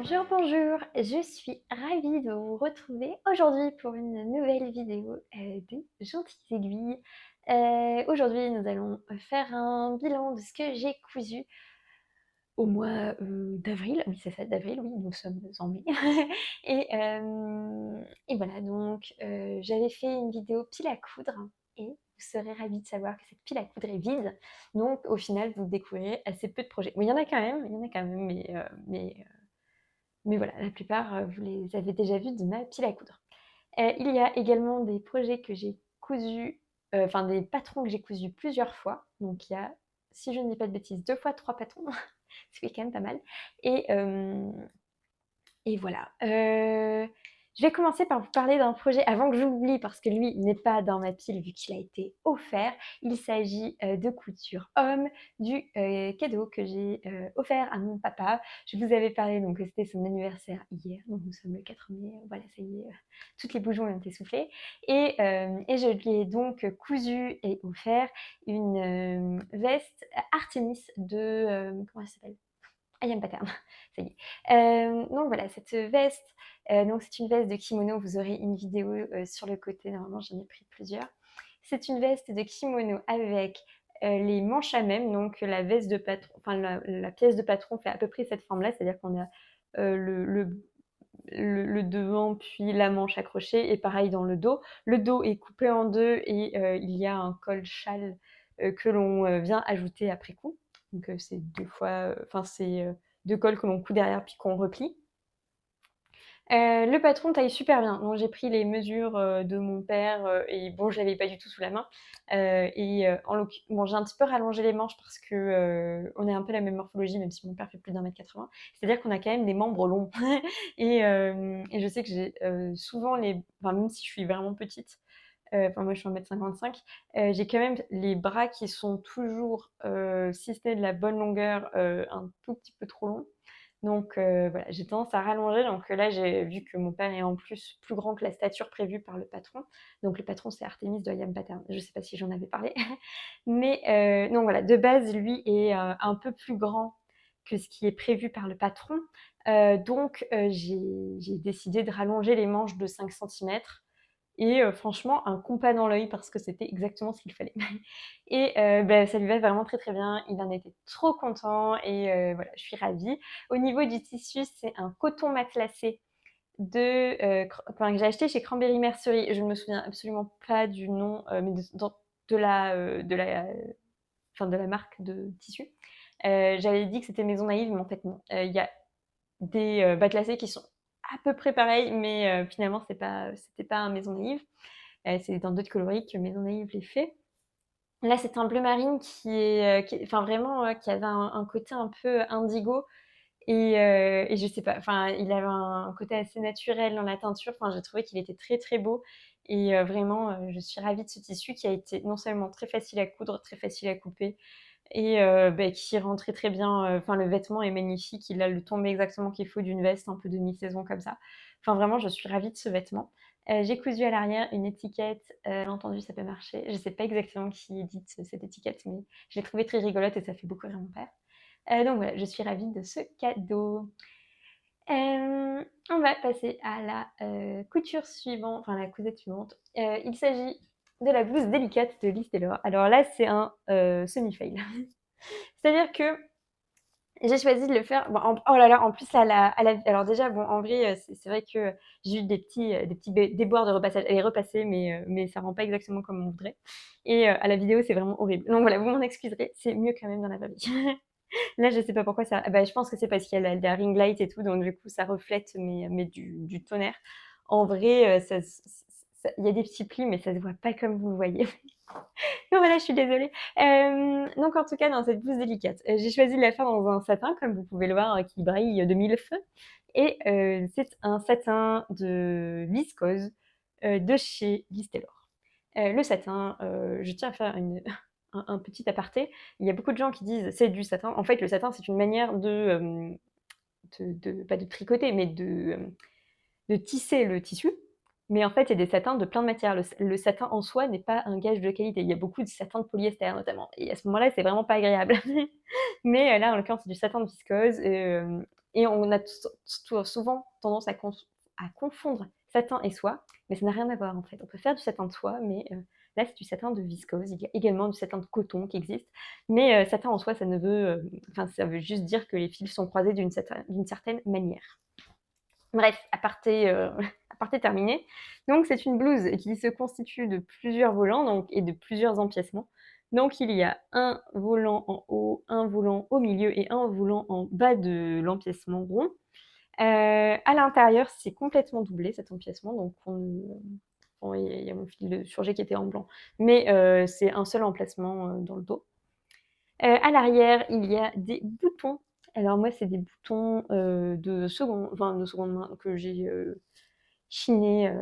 Bonjour, bonjour, je suis ravie de vous retrouver aujourd'hui pour une nouvelle vidéo de Gentilles Aiguilles. Aujourd'hui, nous allons faire un bilan de ce que j'ai cousu au mois d'avril. Oui, c'est ça, d'avril, oui, nous sommes en mai. Et voilà, donc j'avais fait une vidéo pile à coudre et vous serez ravis de savoir que cette pile à coudre est vide. Donc au final, vous découvrirez assez peu de projets. Bon, il y en a quand même, mais voilà, la plupart, vous les avez déjà vus de ma pile à coudre. Il y a également des projets que j'ai cousus, enfin des patrons que j'ai cousus plusieurs fois. Donc il y a, si je ne dis pas de bêtises, 2 fois 3 patrons, ce qui est quand même pas mal. Et voilà. Je vais commencer par vous parler d'un projet avant que j'oublie, parce que lui n'est pas dans ma pile vu qu'il a été offert. Il s'agit de couture homme, du cadeau que j'ai offert à mon papa. Je vous avais parlé donc que c'était son anniversaire hier, donc nous sommes le 4 mai, voilà, ça y est, toutes les bougies ont été soufflées. Et je lui ai donc cousu et offert une veste Artemis de, comment elle s'appelle? Ayam Pattern, ça y est. Donc voilà, cette veste, donc c'est une veste de kimono, vous aurez une vidéo sur le côté, normalement j'en ai pris plusieurs. C'est une veste de kimono avec les manches à même, donc la veste de patron, enfin la pièce de patron fait à peu près cette forme-là, c'est-à-dire qu'on a le devant puis la manche accrochée, et pareil dans le dos. Le dos est coupé en deux et il y a un col châle que l'on vient ajouter après coup. Donc c'est deux fois, enfin c'est deux cols que l'on coud derrière puis qu'on replie. Le patron taille super bien. Donc j'ai pris les mesures de mon père et bon, je l'avais pas du tout sous la main. Bon, j'ai un petit peu rallongé les manches parce que on est un peu la même morphologie, même si mon père fait plus d'1,80 m. C'est-à-dire qu'on a quand même des membres longs. Et je sais que j'ai souvent enfin même si je suis vraiment petite, enfin moi je suis 1,55 m, j'ai quand même les bras qui sont toujours, si ce n'est de la bonne longueur, un tout petit peu trop longs. Donc voilà, j'ai tendance à rallonger. Donc là, j'ai vu que mon père est en plus plus grand que la stature prévue par le patron. Donc le patron, c'est Artemis de Ayam Pattern. Je ne sais pas si j'en avais parlé. Mais donc voilà, de base, lui est un peu plus grand que ce qui est prévu par le patron. Donc j'ai décidé de rallonger les manches de 5 centimètres. Et franchement, un compas dans l'œil parce que c'était exactement ce qu'il fallait. Et ça lui va vraiment très très bien. Il en était trop content et voilà, je suis ravie. Au niveau du tissu, c'est un coton matelassé que j'ai acheté chez Cranberry Mercerie. Je ne me souviens absolument pas du nom, mais de la marque de tissu. J'avais dit que c'était Maison Naïve, mais en fait non. Il y a des matelassés qui sont à peu près pareils, mais finalement c'était pas un Maison Naïve. C'est dans d'autres coloris que Maison Naïve les fait. Là, c'est un bleu marine enfin vraiment, qui avait un côté un peu indigo et je sais pas, enfin, il avait un côté assez naturel dans la teinture. Enfin, j'ai trouvé qu'il était très, très beau et vraiment, je suis ravie de ce tissu qui a été non seulement très facile à coudre, très facile à couper et qui rend très, très bien, enfin, le vêtement est magnifique. Il a le tombe exactement qu'il faut d'une veste un peu de mi-saison comme ça. Enfin, vraiment, je suis ravie de ce vêtement. J'ai cousu à l'arrière une étiquette, bien entendu, ça peut marcher. Je sais pas exactement qui édite cette étiquette, mais je l'ai trouvée très rigolote et ça fait beaucoup rire mon père. Donc voilà, je suis ravie de ce cadeau. On va passer à la couture suivante, enfin la cousette suivante. Il s'agit de la blouse délicate de Liz Taylor. Alors là, c'est un semi-fail. C'est-à-dire que j'ai choisi de le faire. Bon, oh là là, en plus, alors déjà, bon, en vrai, c'est vrai que j'ai eu des petits déboires de repassage. Elle est repassée, mais ça rend pas exactement comme on voudrait. Et à la vidéo, c'est vraiment horrible. Donc voilà, vous m'en excuserez, c'est mieux quand même dans la vraie vie. Là, je sais pas pourquoi ça. Bah, je pense que c'est parce qu'il y a la ring light et tout, donc du coup, ça reflète, mais du tonnerre. En vrai, il y a des petits plis, mais ça se voit pas comme vous le voyez. Donc voilà, je suis désolée. Donc en tout cas, dans cette blouse délicate, j'ai choisi de la faire dans un satin, comme vous pouvez le voir, qui brille de mille feux. Et c'est un satin de viscose de chez Liz Taylor. Le satin, je tiens à faire un petit aparté. Il y a beaucoup de gens qui disent c'est du satin. En fait, le satin, c'est une manière pas de tricoter, mais de tisser le tissu. Mais en fait, il y a des satins de plein de matières. Le satin en soi n'est pas un gage de qualité. Il y a beaucoup de satins de polyester notamment. Et à ce moment-là, c'est vraiment pas agréable. Mais là, en l'occurrence, c'est du satin de viscose. et on a souvent tendance à confondre satin et soie, mais ça n'a rien à voir en fait. On peut faire du satin de soie, mais là c'est du satin de viscose. Il y a également du satin de coton qui existe, mais satin en soi, ça veut juste dire que les fils sont croisés d'une certaine manière. Bref, aparté terminé. Donc c'est une blouse qui se constitue de plusieurs volants et de plusieurs empiècements. Donc il y a un volant en haut, un volant au milieu et un volant en bas de l'empiècement rond. À l'intérieur, c'est complètement doublé cet empiècement, donc il y a mon fil de surjet qui était en blanc, mais c'est un seul emplacement dans le dos. À l'arrière, il y a des boutons. Alors moi, c'est des boutons de seconde main que j'ai chinés.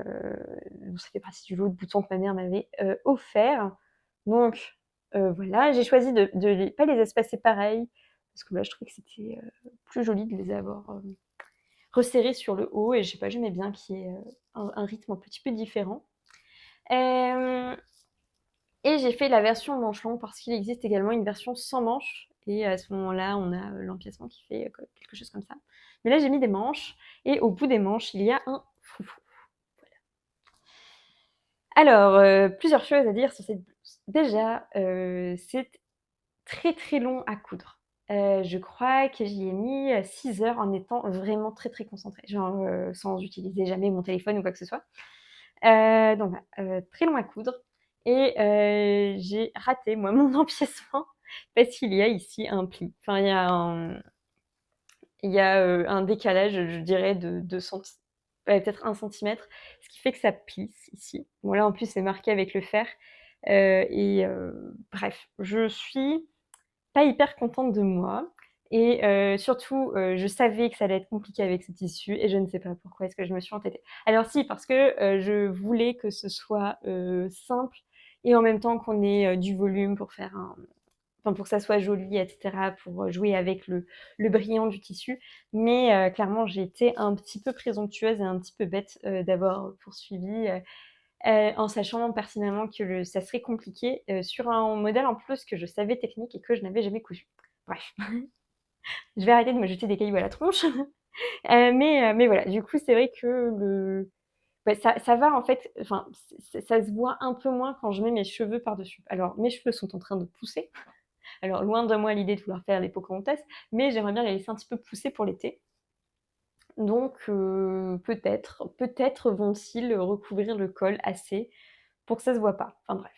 Ça fait partie du lot de boutons que ma mère m'avait offert. Donc voilà, j'ai choisi de pas les espacer pareil, parce que là, je trouvais que c'était plus joli de les avoir resserrés sur le haut, et je sais pas, j'aimais bien qu'il y ait un rythme un petit peu différent. Et j'ai fait la version manche longue parce qu'il existe également une version sans manches. Et à ce moment-là, on a l'empiècement qui fait quelque chose comme ça. Mais là, j'ai mis des manches. Et au bout des manches, il y a un foufou. Voilà. Alors, plusieurs choses à dire sur cette blouse. Déjà, c'est très très long à coudre. Je crois que j'y ai mis 6 heures en étant vraiment très très concentrée. Genre sans utiliser jamais mon téléphone ou quoi que ce soit. Donc voilà, très long à coudre. Et j'ai raté, moi, mon empiècement parce qu'il y a ici un pli. Enfin, il y a un décalage, je dirais, de peut-être 1 centimètre, ce qui fait que ça plisse ici. Bon, là, en plus, c'est marqué avec le fer. Bref, je suis pas hyper contente de moi. Et surtout, je savais que ça allait être compliqué avec ce tissu et je ne sais pas pourquoi est-ce que je me suis entêtée. Alors si, parce que je voulais que ce soit simple et en même temps qu'on ait du volume pour pour que ça soit joli, etc., pour jouer avec le brillant du tissu. Mais clairement, j'ai été un petit peu présomptueuse et un petit peu bête d'avoir poursuivi en sachant pertinemment que ça serait compliqué sur un modèle en plus que je savais technique et que je n'avais jamais cousu. Bref, je vais arrêter de me jeter des cailloux à la tronche. Mais voilà, du coup, c'est vrai que ça va en fait, enfin, ça se voit un peu moins quand je mets mes cheveux par-dessus. Alors, mes cheveux sont en train de pousser. Alors, loin de moi l'idée de vouloir faire les Pocahontas, mais j'aimerais bien les laisser un petit peu pousser pour l'été. Donc, peut-être vont-ils recouvrir le col assez pour que ça se voit pas. Enfin bref.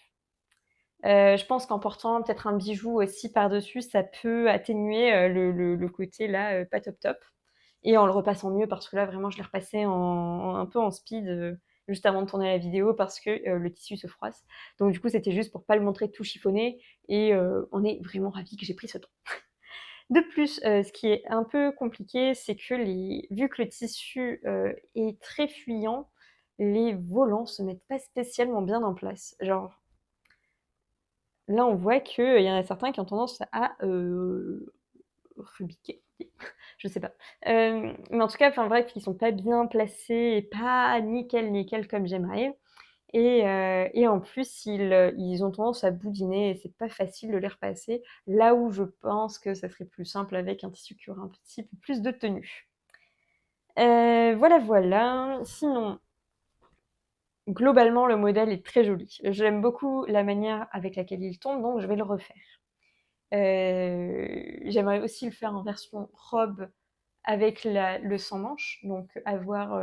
Je pense qu'en portant peut-être un bijou aussi par-dessus, ça peut atténuer le côté là pas top top. Et en le repassant mieux, parce que là vraiment je l'ai repassé un peu en speed juste avant de tourner la vidéo parce que le tissu se froisse. Donc du coup c'était juste pour pas le montrer tout chiffonné et on est vraiment ravis que j'ai pris ce temps. De plus, ce qui est un peu compliqué, c'est que vu que le tissu est très fuyant, les volants se mettent pas spécialement bien en place. Genre, là, on voit qu'il y en a certains qui ont tendance à rebiquer. Je sais pas. Mais en tout cas, enfin bref, ils sont pas bien placés et pas nickel nickel comme j'aimerais. Et en plus, ils ont tendance à boudiner et c'est pas facile de les repasser. Là où je pense que ça serait plus simple avec un tissu qui aurait un petit peu plus de tenue. Voilà, voilà. Sinon, globalement, le modèle est très joli. J'aime beaucoup la manière avec laquelle il tombe, donc je vais le refaire. J'aimerais aussi le faire en version robe avec le sans manche, donc avoir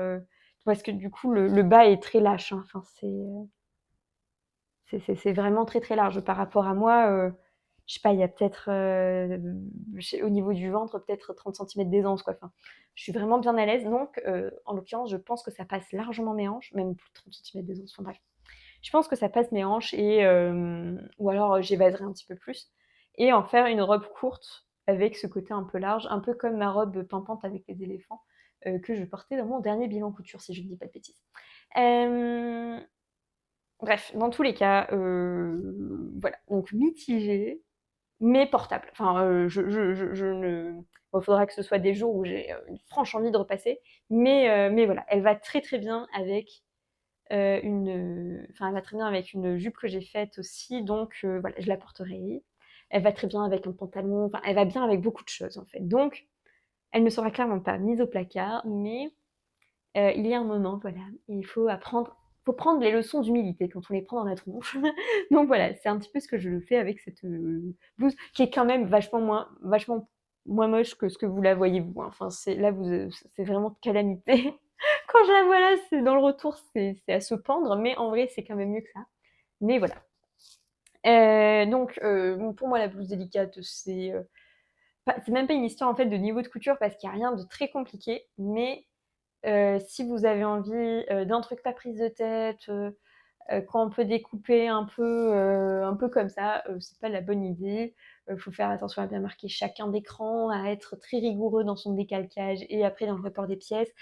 parce que du coup le bas est très lâche, hein. Enfin c'est vraiment très très large par rapport à moi. Je sais pas, il y a peut-être au niveau du ventre peut-être 30 centimètres d'aisance quoi. Enfin, je suis vraiment bien à l'aise. Donc en l'occurrence, je pense que ça passe largement mes hanches, même plus de 30 centimètres d'aisance. Enfin bref, je pense que ça passe mes hanches et ou alors j'évaserai un petit peu plus et en faire une robe courte avec ce côté un peu large, un peu comme ma robe pimpante avec les éléphants que je portais dans mon dernier bilan couture, si je ne dis pas de bêtises. Bref, dans tous les cas, voilà, donc mitigé, mais portable. Enfin, je ne bon, faudra que ce soit des jours où j'ai une franche envie de repasser, mais voilà, elle va très très bien avec elle va très bien avec une jupe que j'ai faite aussi, donc voilà, je la porterai. Elle va très bien avec un pantalon, enfin, elle va bien avec beaucoup de choses en fait. Donc, Elle ne sera clairement pas mise au placard, mais il y a un moment, voilà, il faut prendre les leçons d'humilité quand on les prend dans la tronche. Donc voilà, c'est un petit peu ce que je fais avec cette blouse, qui est quand même vachement moins moche que ce que vous la voyez vous, hein. Enfin, c'est vraiment de calamité. Quand je la vois là, c'est dans le retour, c'est à se pendre, mais en vrai, c'est quand même mieux que ça. Mais voilà. Donc, bon, pour moi, la blouse délicate, c'est même pas une histoire en fait de niveau de couture parce qu'il n'y a rien de très compliqué, mais si vous avez envie d'un truc pas prise de tête, quand on peut découper un peu comme ça, c'est pas la bonne idée. Faut faire attention à bien marquer chacun d'écran, à être très rigoureux dans son décalcage et après dans le report des pièces,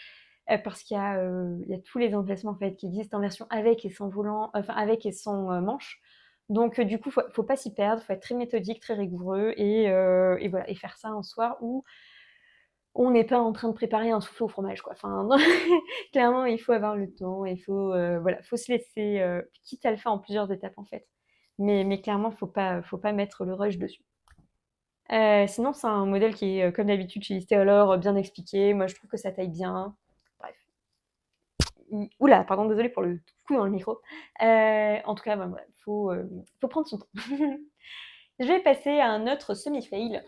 parce qu'il y a tous les emplacements en fait qui existent en version avec et sans volant, enfin avec et sans manche. Donc du coup, faut pas s'y perdre, faut être très méthodique, très rigoureux et voilà, et faire ça un soir où on n'est pas en train de préparer un soufflé au fromage, quoi. Enfin, non, clairement, il faut avoir le temps, il faut, voilà, faut se laisser, quitte à le faire en plusieurs étapes, en fait. Mais clairement, faut pas mettre le rush dessus. Sinon, c'est un modèle qui est, comme d'habitude chez Yves Taylor, bien expliqué. Moi, je trouve que ça taille bien. Bref. Oula, pardon, désolée pour le coup dans le micro. En tout cas, bah, voilà, faut prendre son temps. Je vais passer à un autre semi-fail.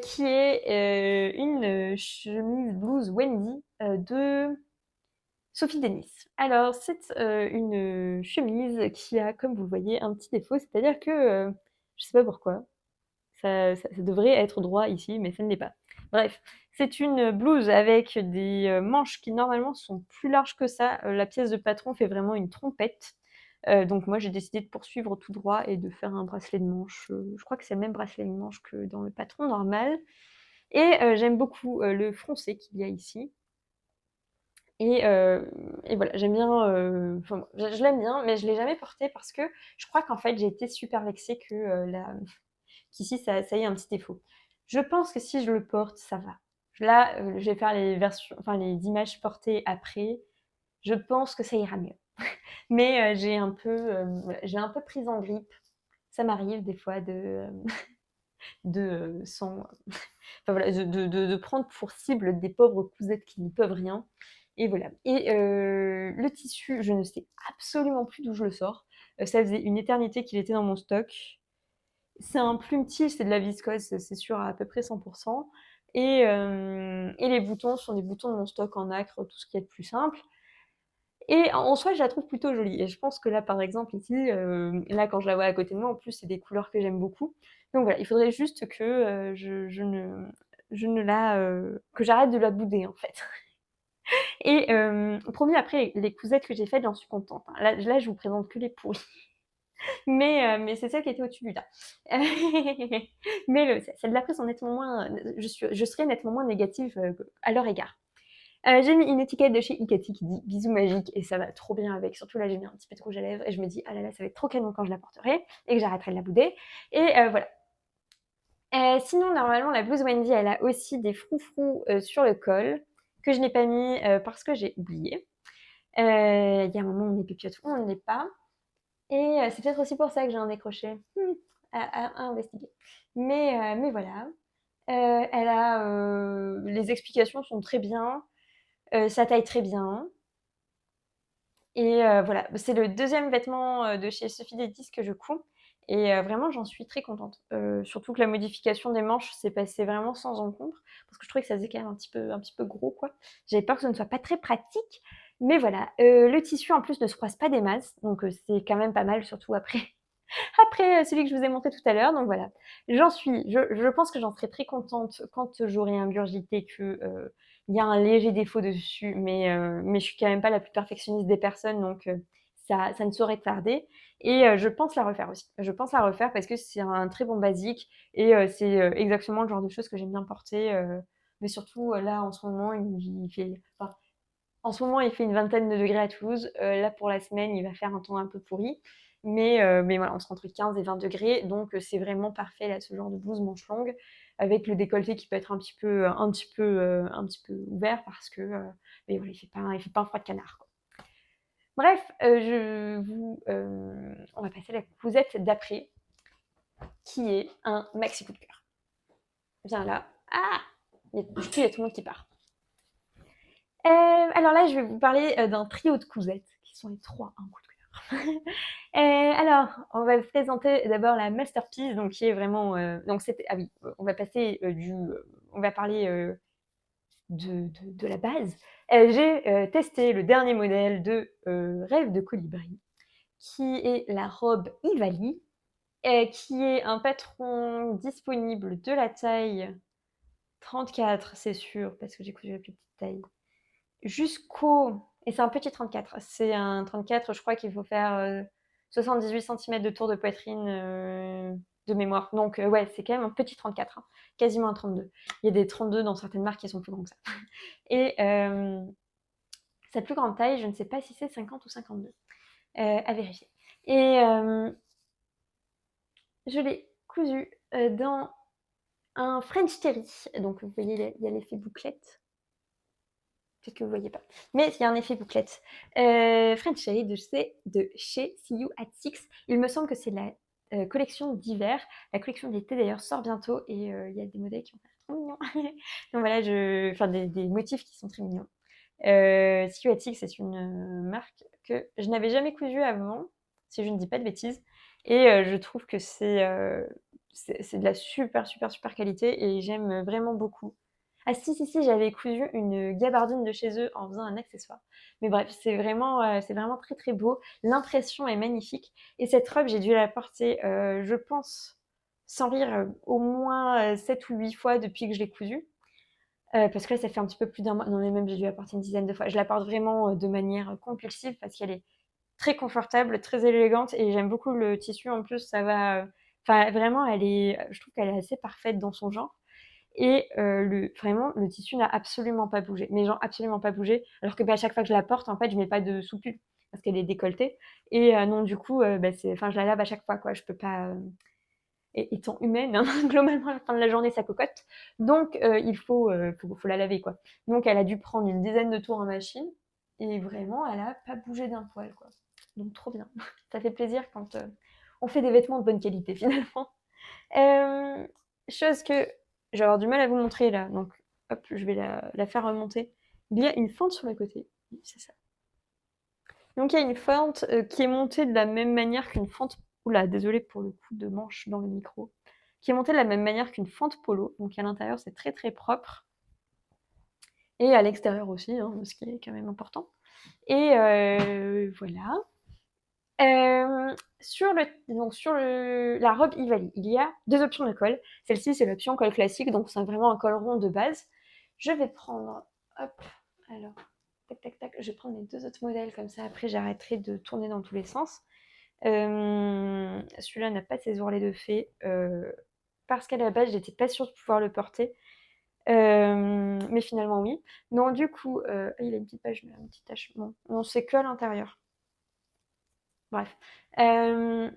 Qui est une chemise blouse Wendy de Sophie Denis. Alors, c'est une chemise qui a, comme vous le voyez, un petit défaut, c'est-à-dire que je sais pas pourquoi, ça devrait être droit ici, mais ça ne l'est pas. Bref, c'est une blouse avec des manches qui normalement sont plus larges que ça. La pièce de patron fait vraiment une trompette. Donc moi j'ai décidé de poursuivre tout droit et de faire un bracelet de manche. Je crois que c'est le même bracelet de manche que dans le patron normal. Et j'aime beaucoup le froncé qu'il y a ici. Et, et voilà, j'aime bien, enfin, je l'aime bien, mais je ne l'ai jamais porté parce que je crois qu'en fait j'ai été super vexée qu'ici ça ait un petit défaut. Je pense que si je le porte, ça va. Là, je vais faire les versions, enfin les images portées après. Je pense que ça ira mieux. Mais j'ai un peu prise en grippe. Ça m'arrive des fois sans, enfin, voilà, de prendre pour cible des pauvres cousettes qui n'y peuvent rien. Et voilà. Et le tissu, je ne sais absolument plus d'où je le sors. Ça faisait une éternité qu'il était dans mon stock. C'est un plume-tige, c'est de la viscose, c'est sûr à peu près 100%. Et les boutons sont des boutons de mon stock en nacre, tout ce qui est de plus simple. Et en soi, je la trouve plutôt jolie. Et je pense que là, par exemple, ici, là, quand je la vois à côté de moi, en plus, c'est des couleurs que j'aime beaucoup. Donc voilà, il faudrait juste que je ne la, que j'arrête de la bouder, en fait. Et promis, après, les cousettes que j'ai faites, j'en suis contente, hein. Là, je vous présente que les pourries. Mais c'est celle qui était au-dessus du tas. Mais celles d'après sont nettement moins, je serais nettement moins négative à leur égard. J'ai mis une étiquette de chez Ikati qui dit bisous magiques et ça va trop bien avec. Surtout là, j'ai mis un petit peu de rouge à lèvres et je me dis ah là là, ça va être trop canon quand je la porterai et que j'arrêterai de la bouder. Et voilà. Sinon, normalement, la blouse Wendy, elle a aussi des froufrous sur le col que je n'ai pas mis parce que j'ai oublié. Il y a un moment où on est pépiote, où on ne l'est pas. Et c'est peut-être aussi pour ça que j'ai un décroché. À investiguer. Mais voilà. Les explications sont très bien. Ça taille très bien. Et voilà, c'est le deuxième vêtement de chez Sophie Denis que je couds. Et vraiment, j'en suis très contente. Surtout que la modification des manches s'est passée vraiment sans encombre. Parce que je trouvais que ça faisait quand même un petit peu gros, quoi. J'avais peur que ce ne soit pas très pratique. Mais voilà, le tissu en plus ne se croise pas des masses. Donc c'est quand même pas mal, surtout après celui que je vous ai montré tout à l'heure. Donc voilà, je pense que j'en serai très contente quand j'aurai ingurgité que il y a un léger défaut dessus, mais je suis quand même pas la plus perfectionniste des personnes, donc ça ne saurait tarder. Et je pense la refaire aussi. Je pense la refaire parce que c'est un très bon basique et c'est exactement le genre de choses que j'aime bien porter. Mais surtout là en ce moment, en ce moment, il fait une vingtaine de degrés à Toulouse. Là, pour la semaine, il va faire un temps un peu pourri. Mais voilà, on sera entre 15 et 20 degrés. Donc, c'est vraiment parfait, là, ce genre de blouse manche longue, avec le décolleté qui peut être un petit peu ouvert parce que mais voilà, il fait pas un froid de canard, quoi. Bref, on va passer à la cousette d'après, qui est un maxi coup de cœur. Viens là. Ah! Du coup, il y a tout le monde qui part. Alors là, je vais vous parler d'un trio de cousettes, qui sont les 3 un coup de cœur. Alors, on va vous présenter d'abord la Masterpiece, donc qui est vraiment... donc c'était... Ah oui, on va passer on va parler de la base. J'ai testé le dernier modèle de Rêve de Colibri, qui est la robe Ivali, qui est un patron disponible de la taille 34, c'est sûr, parce que j'ai cousu la plus petite taille, jusqu'au... Et c'est un petit 34. C'est un 34, je crois qu'il faut faire 78 cm de tour de poitrine de mémoire. Donc ouais, c'est quand même un petit 34, hein, quasiment un 32. Il y a des 32 dans certaines marques qui sont plus grands que ça. Et sa plus grande taille, je ne sais pas si c'est 50 ou 52. À vérifier. Et je l'ai cousu dans un French Terry. Donc vous voyez, il y a l'effet bouclette. Peut-être que vous ne voyez pas. Mais il y a un effet bouclette. French Terry de chez See You at Six. Il me semble que c'est la collection d'hiver. La collection d'été d'ailleurs sort bientôt et il y a des modèles qui ont l'air trop mignons. Donc voilà, enfin des motifs qui sont très mignons. See You at Six, c'est une marque que je n'avais jamais cousue avant, si je ne dis pas de bêtises. Et je trouve que c'est de la super, super, super qualité et j'aime vraiment beaucoup. Ah si, j'avais cousu une gabardine de chez eux en faisant un accessoire. Mais bref, c'est vraiment très, très beau. L'impression est magnifique. Et cette robe, j'ai dû la porter, je pense, sans rire, au moins 7 ou 8 fois depuis que je l'ai cousue. Parce que là, ça fait un petit peu plus d'un mois. Non, mais même, j'ai dû la porter une dizaine de fois. Je la porte vraiment de manière compulsive parce qu'elle est très confortable, très élégante et j'aime beaucoup le tissu. En plus, ça va... Enfin, vraiment, je trouve qu'elle est assez parfaite dans son genre. Et vraiment, le tissu n'a absolument pas bougé. Mais genre, absolument pas bougé. Alors que à chaque fois que je la porte, en fait, je mets pas de sous-pull parce qu'elle est décolletée. Et non, du coup, je la lave à chaque fois, quoi. Je peux pas... étant humaine, hein, globalement, à la fin de la journée, ça cocotte. Donc, il faut la laver, quoi. Donc, elle a dû prendre une dizaine de tours en machine. Et vraiment, elle a pas bougé d'un poil, quoi. Donc, trop bien. Ça fait plaisir quand on fait des vêtements de bonne qualité, finalement. Chose que je vais avoir du mal à vous montrer, là. Donc, hop, je vais la faire remonter. Il y a une fente sur le côté. Oui, c'est ça. Donc, il y a une fente qui est montée de la même manière qu'une fente... Oula, désolée pour le coup de manche dans le micro. Qui est montée de la même manière qu'une fente polo. Donc, à l'intérieur, c'est très, très propre. Et à l'extérieur aussi, hein, ce qui est quand même important. Et voilà. Sur la robe Ivali, il y a 2 options de col. Celle-ci, c'est l'option col classique, donc c'est vraiment un col rond de base. Je vais prendre... Hop, alors... Tac, tac, tac. Je vais prendre les 2 autres modèles, comme ça, après, j'arrêterai de tourner dans tous les sens. Celui-là n'a pas ses ourlets de fée, parce qu'à la base, j'étais pas sûre de pouvoir le porter. Mais finalement, oui. Non, du coup, il a une petite page, une petite tache. Bon, non, c'est que à l'intérieur. Bref. Il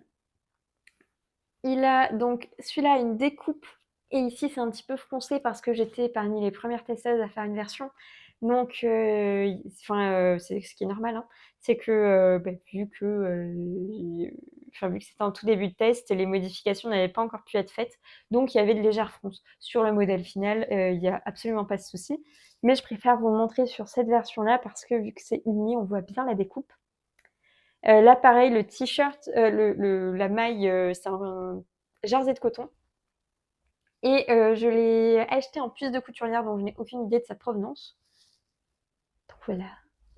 a donc, celui-là a une découpe. Et ici, c'est un petit peu foncé parce que j'étais parmi les premières testeuses à faire une version. Donc, c'est ce qui est normal, hein. C'est que, vu que c'était en tout début de test, les modifications n'avaient pas encore pu être faites. Donc, il y avait de légères fronces. Sur le modèle final, il n'y a absolument pas de souci. Mais je préfère vous le montrer sur cette version-là parce que vu que c'est uni, on voit bien la découpe. Là, pareil, le t-shirt, la maille, c'est un jersey de coton. Et je l'ai acheté en puce de couturière, donc je n'ai aucune idée de sa provenance. Donc voilà.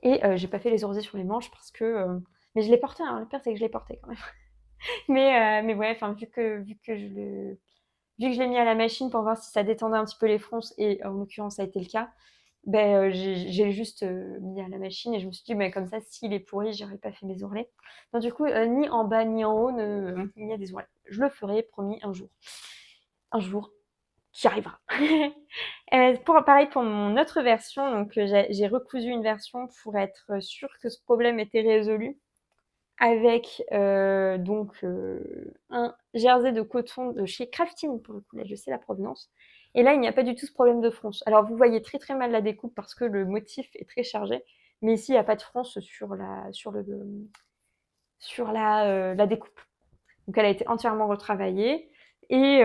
Et j'ai pas fait les oursis sur les manches parce que... mais je l'ai porté, hein. Le pire, c'est que je l'ai porté quand même. mais ouais, vu que je l'ai mis à la machine pour voir si ça détendait un petit peu les fronces, et en l'occurrence, ça a été le cas, j'ai juste mis à la machine et je me suis dit, comme ça, s'il est pourri, j'aurais pas fait mes ourlets. Donc du coup, ni en bas ni en haut, il y a des ourlets. Je le ferai, promis, un jour. Un jour qui arrivera. Pareil pour mon autre version, donc j'ai recousu une version pour être sûre que ce problème était résolu, avec un jersey de coton de chez Crafting, pour le coup, là je sais la provenance. Et là, il n'y a pas du tout ce problème de fronce. Alors, vous voyez très très mal la découpe parce que le motif est très chargé, mais ici, il n'y a pas de fronce sur la découpe. Donc, elle a été entièrement retravaillée. Et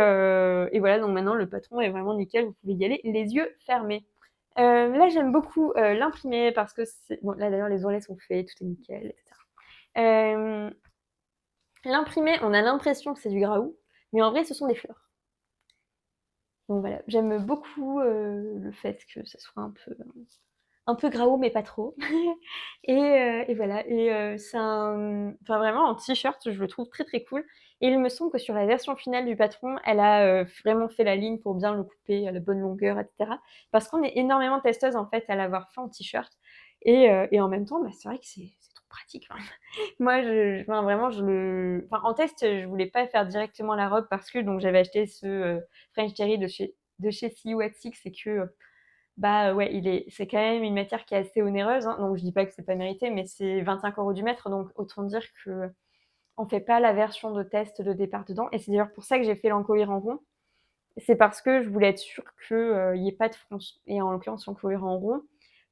voilà, donc maintenant le patron est vraiment nickel, vous pouvez y aller les yeux fermés. Là, j'aime beaucoup l'imprimer parce que bon, là d'ailleurs les ourlets sont faits, tout est nickel, etc. L'imprimer, on a l'impression que c'est du Graou, mais en vrai, ce sont des fleurs. Donc voilà, j'aime beaucoup le fait que ça soit un peu Graou, mais pas trop. Et voilà, c'est enfin vraiment, en t-shirt, je le trouve très très cool. Et il me semble que sur la version finale du patron, elle a vraiment fait la ligne pour bien le couper à la bonne longueur, etc. Parce qu'on est énormément testeuses en fait à l'avoir fait en t-shirt. Et en même temps, bah, c'est vrai que c'est trop pratique. Moi, enfin, vraiment, enfin, en test, je voulais pas faire directement la robe parce que donc j'avais acheté ce French Terry de chez CU at Six et que bah ouais, c'est quand même une matière qui est assez onéreuse, hein, donc je dis pas que c'est pas mérité, mais c'est 25 € du mètre, donc autant dire que on fait pas la version de test de départ dedans. Et c'est d'ailleurs pour ça que j'ai fait l'encolure en rond. C'est parce que je voulais être sûre qu'il n'y ait pas de fronce. Et en l'occurrence, l'encolure en rond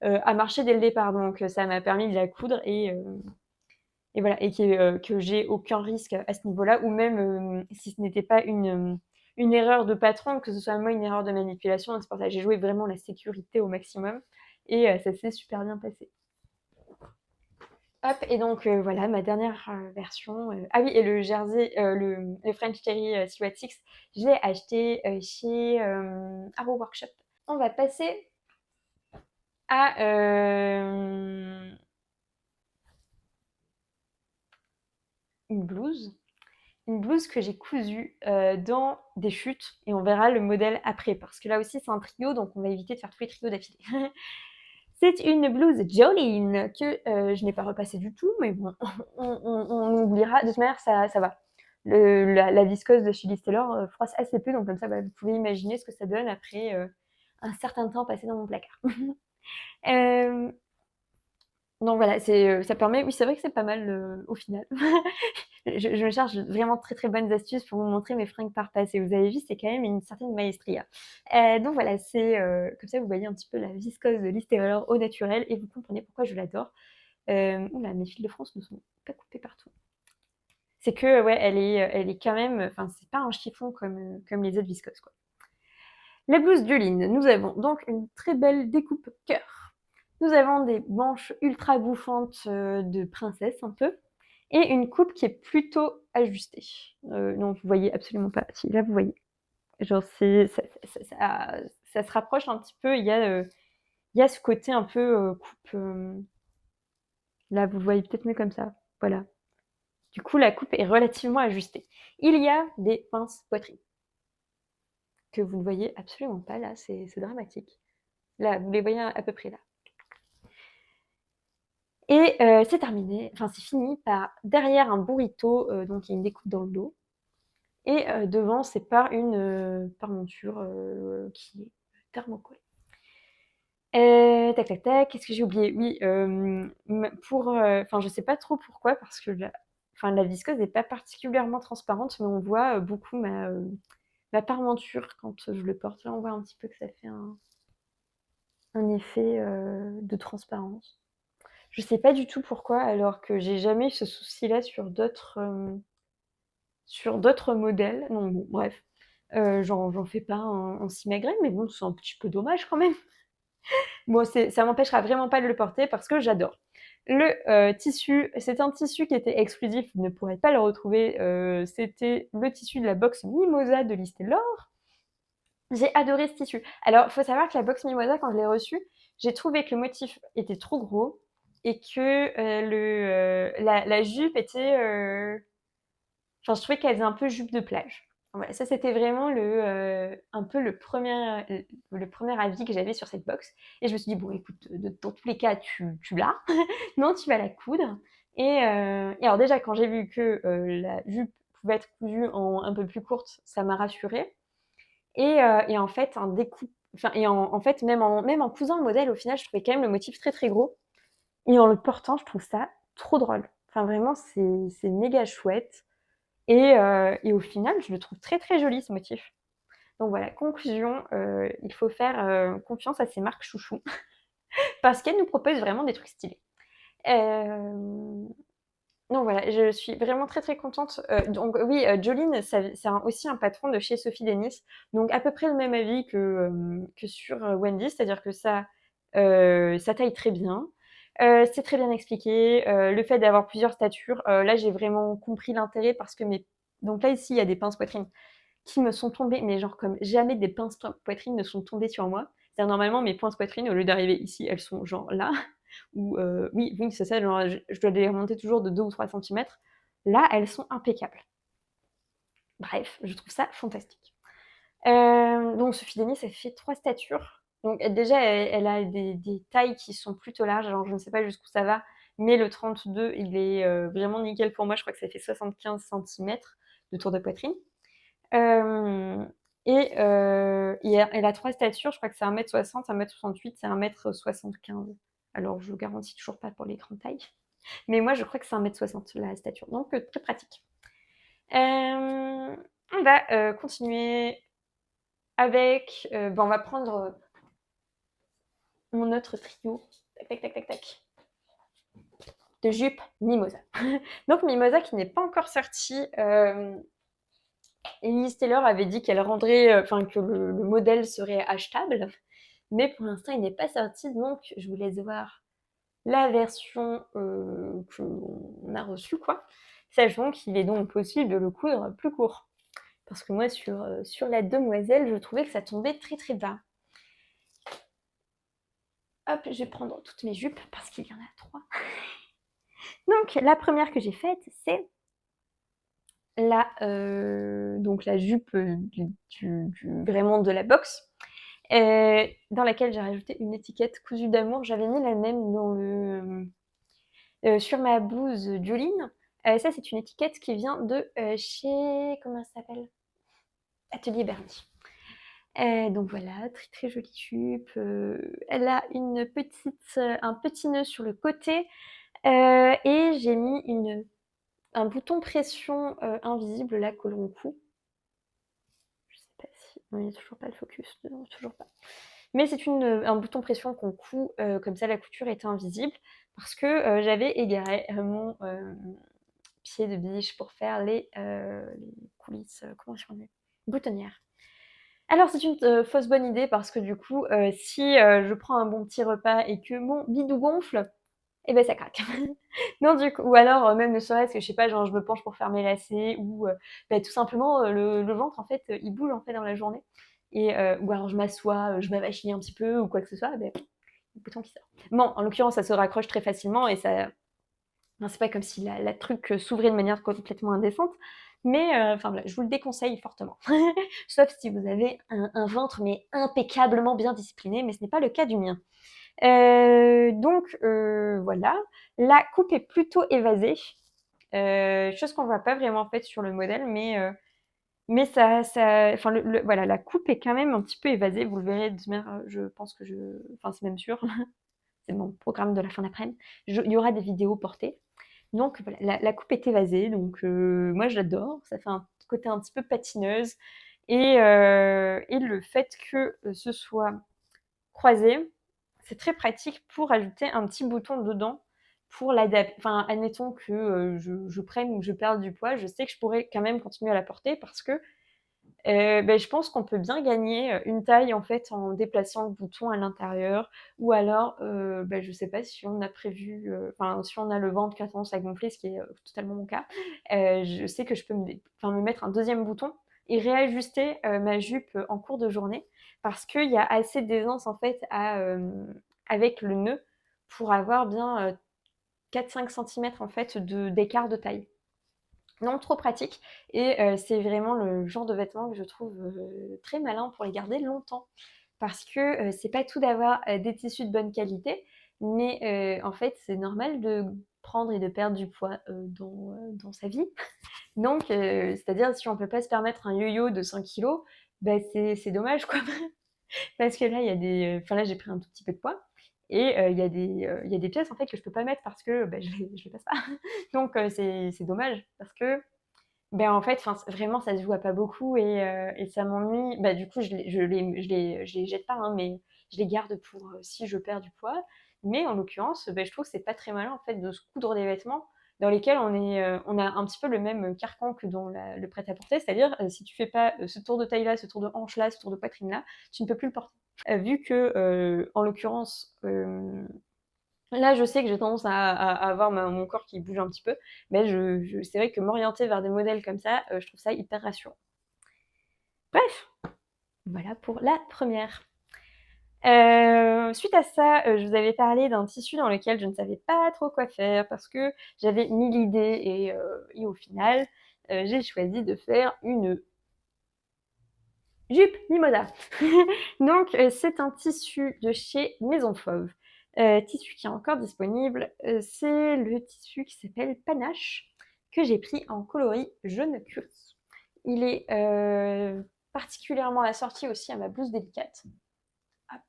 a marché dès le départ, donc ça m'a permis de la coudre et voilà, et que j'ai aucun risque à ce niveau-là, ou même si ce n'était pas une erreur de patron, que ce soit moi une erreur de manipulation. C'est pour ça que j'ai joué vraiment la sécurité au maximum et ça s'est super bien passé. Hop, et donc voilà ma dernière version. Ah oui, et le jersey, le French Terry Silhouette Six, je l'ai acheté chez Arrow Workshop. On va passer à une blouse. Une blouse que j'ai cousue dans des chutes, et on verra le modèle après, parce que là aussi c'est un trio, donc on va éviter de faire tous les trios d'affilée. C'est une blouse Jolene que je n'ai pas repassée du tout, mais bon, on oubliera. De toute manière, ça va. La viscose de chez Liz Taylor froisse assez peu, donc comme ça, bah, vous pouvez imaginer ce que ça donne après un certain temps passé dans mon placard. Donc voilà, ça permet, oui, c'est vrai que c'est pas mal au final. Je me cherche vraiment très très bonnes astuces pour vous montrer mes fringues par passe. Et vous avez vu, c'est quand même une certaine maestria. Donc voilà, c'est comme ça vous voyez un petit peu la viscose de Liz Taylor au naturel et vous comprenez pourquoi je l'adore. Oula, mes fils de France ne sont pas coupés partout. C'est que ouais, elle est quand même, enfin c'est pas un chiffon comme les autres viscoses quoi. La blouse Jolene, nous avons donc une très belle découpe cœur. Nous avons des manches ultra bouffantes de princesse un peu. Et une coupe qui est plutôt ajustée. Non, vous voyez absolument pas. Si, là, vous voyez. Genre, ça se rapproche un petit peu. Il y a ce côté un peu coupe. Là, vous voyez peut-être mieux comme ça. Voilà. Du coup, la coupe est relativement ajustée. Il y a des pinces poitrine. Que vous ne voyez absolument pas là. C'est dramatique. Là, vous les voyez à peu près là. Et c'est terminé, enfin c'est fini par derrière un burrito, donc il y a une découpe dans le dos. Et devant, c'est par une monture qui est thermocollée. Tac, tac, tac, qu'est-ce que j'ai oublié? Oui, enfin, je sais pas trop pourquoi, parce que la viscose n'est pas particulièrement transparente, mais on voit beaucoup ma parmenture quand je le porte. Là, on voit un petit peu que ça fait un effet de transparence. Je sais pas du tout pourquoi, alors que j'ai jamais eu ce souci-là sur d'autres modèles. Non, bon, bref. J'en fais pas un simagrée, mais bon, c'est un petit peu dommage quand même. Bon, ça m'empêchera vraiment pas de le porter parce que j'adore. Le tissu, c'est un tissu qui était exclusif, vous ne pourrez pas le retrouver. C'était le tissu de la box Mimosa de Liz Taylor. J'ai adoré ce tissu. Alors, il faut savoir que la box Mimosa, quand je l'ai reçue, j'ai trouvé que le motif était trop gros et que la jupe était... Enfin, je trouvais qu'elle faisait un peu jupe de plage. Voilà, ça c'était vraiment un peu le premier avis que j'avais sur cette box. Et je me suis dit, bon écoute, dans tous les cas, tu l'as, non, tu vas la coudre. Et alors déjà, quand j'ai vu que la jupe pouvait être cousue en un peu plus courte, ça m'a rassurée. Et en fait, en fait, même en cousant le modèle, au final, je trouvais quand même le motif très très gros. Et en le portant, je trouve ça trop drôle. Enfin, vraiment, c'est méga chouette. Et au final, je le trouve très très joli ce motif. Donc voilà, conclusion, il faut faire confiance à ces marques chouchou parce qu'elles nous proposent vraiment des trucs stylés. Donc voilà, je suis vraiment très, très contente. Donc oui, Jolene, c'est aussi un patron de chez Sophie Denis. Donc à peu près le même avis que sur Wendy, c'est-à-dire que ça taille très bien. C'est très bien expliqué. Le fait d'avoir plusieurs statures, là j'ai vraiment compris l'intérêt parce que donc là ici il y a des pinces poitrine qui me sont tombées, mais genre comme jamais des pinces poitrine ne sont tombées sur moi. C'est-à-dire normalement mes pinces poitrine, au lieu d'arriver ici, elles sont genre là. Ou oui, c'est ça, genre, je dois les remonter toujours de 2 ou 3 centimètres. Là, elles sont impeccables. Bref, je trouve ça fantastique. Donc Sophie Denis, elle fait 3 statures. Donc déjà, elle a des tailles qui sont plutôt larges. Alors je ne sais pas jusqu'où ça va, mais le 32, il est vraiment nickel pour moi. Je crois que ça fait 75 centimètres de tour de poitrine. Elle a 3 statures. Je crois que c'est 1m60, 1m68, c'est 1m75. Alors je garantis toujours pas pour les grandes tailles. Mais moi, je crois que c'est 1m60 la stature. Donc très pratique. On va continuer avec... on va prendre mon autre trio. Tac, tac, tac, tac, tac. De jupe Mimosa. Donc Mimosa qui n'est pas encore sortie. Elise Taylor avait dit qu'elle rendrait... que le modèle serait achetable. Mais pour l'instant, il n'est pas sorti. Donc je vous laisse voir la version qu'on a reçue, quoi. Sachant qu'il est donc possible de le coudre plus court. Parce que moi, sur la demoiselle, je trouvais que ça tombait très très bas. Hop, je vais prendre toutes mes jupes parce qu'il y en a 3. Donc, la première que j'ai faite, c'est donc la jupe vraiment de la box, dans laquelle j'ai rajouté une étiquette cousue d'amour. J'avais mis la même sur ma blouse Jolene. Ça, c'est une étiquette qui vient de chez... Comment ça s'appelle? Atelier Bernie. Donc voilà, très très jolie jupe. Elle a un petit nœud sur le côté et j'ai mis un bouton pression invisible là que l'on coud. Je sais pas si... Non, il n'y a toujours pas le focus, non, toujours pas. Mais c'est un bouton pression qu'on coud, comme ça la couture est invisible, parce que j'avais égaré mon pied de biche pour faire les coulisses, comment on dit, boutonnières. Alors c'est une fausse bonne idée parce que du coup, si je prends un bon petit repas et que mon bidou gonfle, et ben ça craque. Non du coup, ou alors même ne serait-ce que je sais pas, genre je me penche pour faire mes lacets ou tout simplement le ventre en fait il bouge en fait dans la journée ou alors je m'assois, je m'avachis un petit peu ou quoi que ce soit, le bouton qui sort. Bon, en l'occurrence ça se raccroche très facilement et ça, c'est pas comme si la truc s'ouvrait de manière complètement indécente, mais voilà, je vous le déconseille fortement. Sauf si vous avez un ventre mais impeccablement bien discipliné, mais ce n'est pas le cas du mien. Donc voilà, la coupe est plutôt évasée, chose qu'on voit pas vraiment en fait sur le modèle, mais voilà, la coupe est quand même un petit peu évasée. Vous le verrez de manière, je pense que c'est même sûr. C'est mon programme de la fin d'après-midi. Il y aura des vidéos portées. Donc voilà, la coupe est évasée, donc moi j'adore, ça fait un côté un petit peu patineuse. Et le fait que ce soit croisé, c'est très pratique pour ajouter un petit bouton dedans pour l'adapter. Enfin, admettons que je prenne ou je perde du poids, je sais que je pourrais quand même continuer à la porter parce que je pense qu'on peut bien gagner une taille en fait en déplaçant le bouton à l'intérieur ou alors je sais pas si on a prévu si on a le ventre qui a tendance à gonfler, ce qui est totalement mon cas, je sais que je peux me mettre un deuxième bouton et réajuster ma jupe en cours de journée parce qu'il y a assez d'aisance en fait avec le nœud pour avoir bien 4-5 cm en fait d'écart de taille. Non, trop pratique. Et c'est vraiment le genre de vêtements que je trouve très malin pour les garder longtemps. Parce que c'est pas tout d'avoir des tissus de bonne qualité, mais en fait, c'est normal de prendre et de perdre du poids dans sa vie. Donc, c'est-à-dire, si on peut pas se permettre un yo-yo de 5 kilos, c'est dommage, quoi. Parce que là, il y a là, j'ai pris un tout petit peu de poids. Et il y a des pièces en fait que je peux pas mettre parce que je les passe pas. Donc c'est dommage parce que en fait, vraiment, ça se joue à pas beaucoup et ça m'ennuie. Du coup, je les jette pas, hein, mais je les garde pour si je perds du poids. Mais en l'occurrence, je trouve que c'est pas très malin en fait de se coudre des vêtements dans lesquels on a un petit peu le même carcan que dans le prêt-à-porter, c'est-à-dire si tu fais pas ce tour de taille-là, ce tour de hanche-là, ce tour de poitrine-là, tu ne peux plus le porter. Vu que, en l'occurrence, là, je sais que j'ai tendance à avoir mon corps qui bouge un petit peu, mais c'est vrai que m'orienter vers des modèles comme ça, je trouve ça hyper rassurant. Bref, voilà pour la première. Suite à ça, je vous avais parlé d'un tissu dans lequel je ne savais pas trop quoi faire parce que j'avais 1000 idées et au final, j'ai choisi de faire une jupe mimosa. Donc, c'est un tissu de chez Maison Fauve. Tissu qui est encore disponible. C'est le tissu qui s'appelle Panache, que j'ai pris en coloris jaune curry. Il est particulièrement assorti aussi à ma blouse délicate. Hop.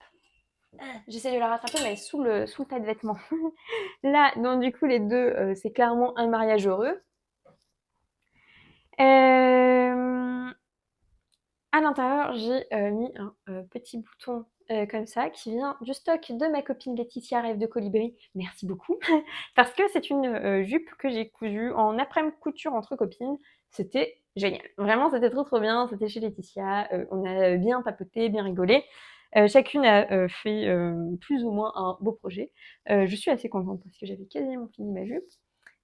J'essaie de la rattraper, mais elle est sous le tas de vêtements. Là, donc du coup, les deux, c'est clairement un mariage heureux. À l'intérieur, j'ai mis un petit bouton comme ça qui vient du stock de ma copine Laetitia Rêve de Colibri. Merci beaucoup. Parce que c'est une jupe que j'ai cousue en après-midi couture entre copines. C'était génial. Vraiment, c'était trop bien. C'était chez Laetitia. On a bien papoté, bien rigolé. Chacune a fait plus ou moins un beau projet. Je suis assez contente parce que j'avais quasiment fini ma jupe.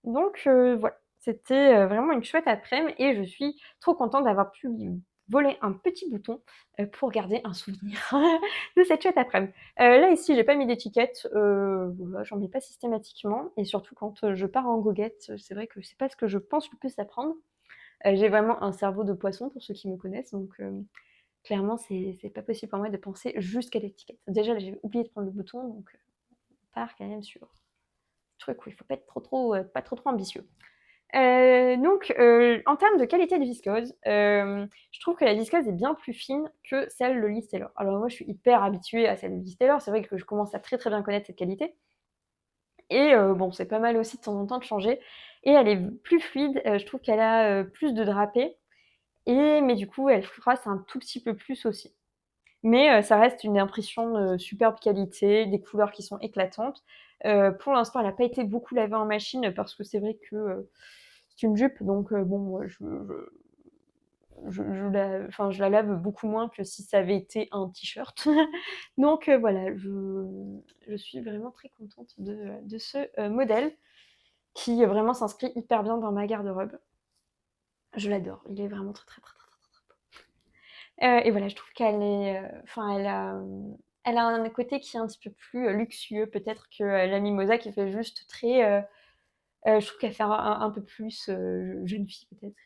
Donc voilà, c'était vraiment une chouette après-midi et je suis trop contente d'avoir pu voler un petit bouton pour garder un souvenir de cette chouette après-midi. Là ici, j'ai pas mis d'étiquette, voilà, j'en mets pas systématiquement et surtout quand je pars en goguette, c'est vrai que c'est pas ce que je pense le plus à prendre. J'ai vraiment un cerveau de poisson pour ceux qui me connaissent, donc clairement, c'est pas possible pour moi de penser juste qu'à l'étiquette. Déjà, j'ai oublié de prendre le bouton, donc on part quand même sur le truc où il faut pas être pas trop ambitieux. Donc, en termes de qualité de viscose, je trouve que la viscose est bien plus fine que celle de Liz Taylor. Alors moi, je suis hyper habituée à celle de Liz Taylor, c'est vrai que je commence à très bien connaître cette qualité. Et bon, c'est pas mal aussi de temps en temps de changer. Et elle est plus fluide, je trouve qu'elle a plus de drapé. Mais du coup, elle froisse un tout petit peu plus aussi. Mais ça reste une impression de superbe qualité, des couleurs qui sont éclatantes. Pour l'instant, elle n'a pas été beaucoup lavée en machine parce que c'est vrai que c'est une jupe, donc bon, je la lave beaucoup moins que si ça avait été un t-shirt. Donc voilà, je suis vraiment très contente de ce modèle qui vraiment s'inscrit hyper bien dans ma garde-robe. Je l'adore, il est vraiment très beau. Et voilà, je trouve qu'elle est, elle a un côté qui est un petit peu plus luxueux peut-être que la Mimosa qui fait juste très. Je trouve qu'elle fait un peu plus jeune fille peut-être.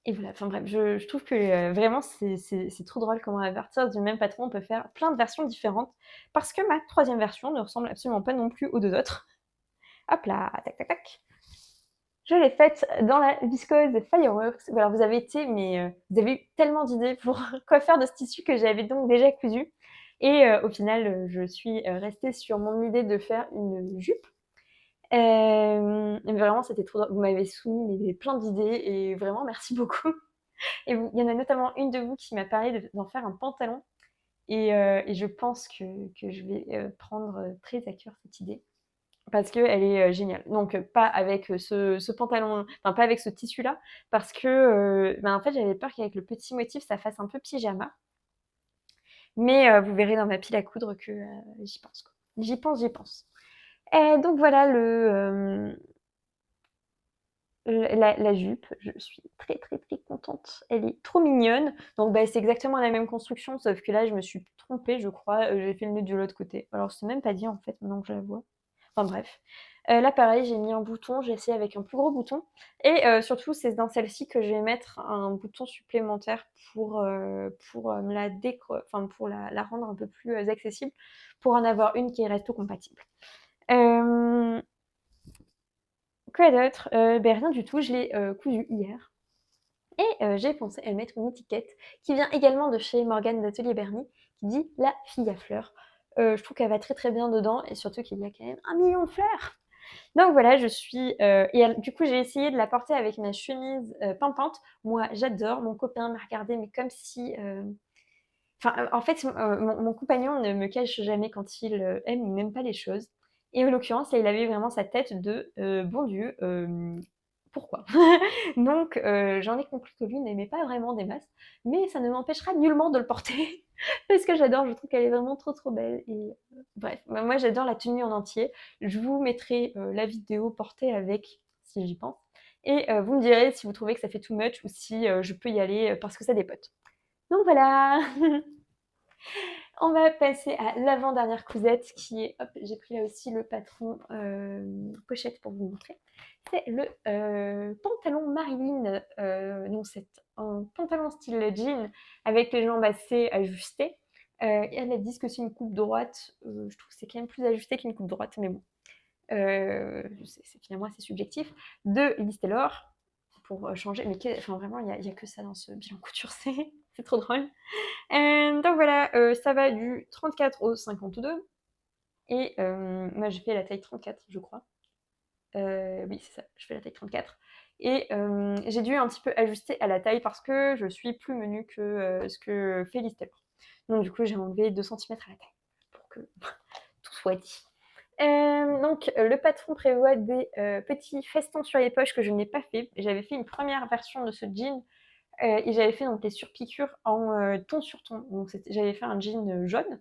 Et voilà, enfin bref, je trouve que vraiment c'est trop drôle comment à partir du même patron on peut faire plein de versions différentes. Parce que ma troisième version ne ressemble absolument pas non plus aux deux autres. Hop là, tac. Je l'ai faite dans la viscose Fireworks. Alors vous avez été, mais vous avez eu tellement d'idées pour quoi faire de ce tissu que j'avais donc déjà cousu. Et au final, je suis restée sur mon idée de faire une jupe. Vraiment, c'était trop drôle. Vous m'avez soumis plein d'idées et vraiment merci beaucoup. Et il y en a notamment une de vous qui m'a parlé d'en faire un pantalon. Et je pense que je vais prendre très à cœur cette idée. Parce qu'elle est géniale. Donc, pas avec ce pantalon, enfin, pas avec ce tissu-là, parce que, en fait, j'avais peur qu'avec le petit motif, ça fasse un peu pyjama. Mais vous verrez dans ma pile à coudre que j'y pense, quoi. J'y pense. Et donc voilà la jupe. Je suis très contente. Elle est trop mignonne. Donc, c'est exactement la même construction, sauf que là, je me suis trompée, je crois. J'ai fait le nœud de l'autre côté. Alors, c'est même pas dit, en fait, maintenant que je la vois. Enfin bref. Là pareil, j'ai mis un bouton, j'ai essayé avec un plus gros bouton. Et surtout, c'est dans celle-ci que je vais mettre un bouton supplémentaire pour me la enfin pour la rendre un peu plus accessible, pour en avoir une qui reste compatible. Quoi d'autre? Rien du tout, je l'ai cousu hier. Et j'ai pensé à mettre une étiquette qui vient également de chez Morgane d'Atelier Bernie, qui dit La fille à fleurs. Je trouve qu'elle va très bien dedans, et surtout qu'il y a quand même 1 million de fleurs. Donc voilà, je suis. Du coup, j'ai essayé de la porter avec ma chemise pimpante. Moi, j'adore. Mon copain m'a regardé, mais comme si. Enfin, en fait, mon compagnon ne me cache jamais quand il aime ou n'aime pas les choses. Et en l'occurrence, là, il avait vraiment sa tête de bon Dieu, pourquoi? Donc, j'en ai conclu que lui n'aimait pas vraiment des masses, mais ça ne m'empêchera nullement de le porter parce que j'adore, je trouve qu'elle est vraiment trop trop belle. Et bref, moi j'adore la tenue en entier. Je vous mettrai la vidéo portée avec, si j'y pense. Et vous me direz si vous trouvez que ça fait too much ou si je peux y aller parce que ça dépote. Donc voilà. On va passer à l'avant-dernière cousette qui est, hop, j'ai pris là aussi le patron pochette pour vous montrer. C'est le pantalon Marilyn. Donc c'est un pantalon style jean avec les jambes assez ajustées. Et elle a dit que c'est une coupe droite. Je trouve que c'est quand même plus ajusté qu'une coupe droite, mais bon. C'est finalement assez subjectif. De Liz Taylor pour changer. Mais enfin, vraiment, il n'y a que ça dans ce bilan couture. C'est trop drôle. Donc voilà, ça va du 34 au 52. Et moi, j'ai fait la taille 34, je crois. Oui, c'est ça, je fais la taille 34. Et j'ai dû un petit peu ajuster à la taille parce que je suis plus menue que ce que fait Liz Taylor. Donc du coup, j'ai enlevé 2 cm à la taille pour que tout soit dit. Donc le patron prévoit des petits festons sur les poches que je n'ai pas fait. J'avais fait une première version de ce jean et j'avais fait donc les surpiqûres en ton sur ton. Donc j'avais fait un jean jaune.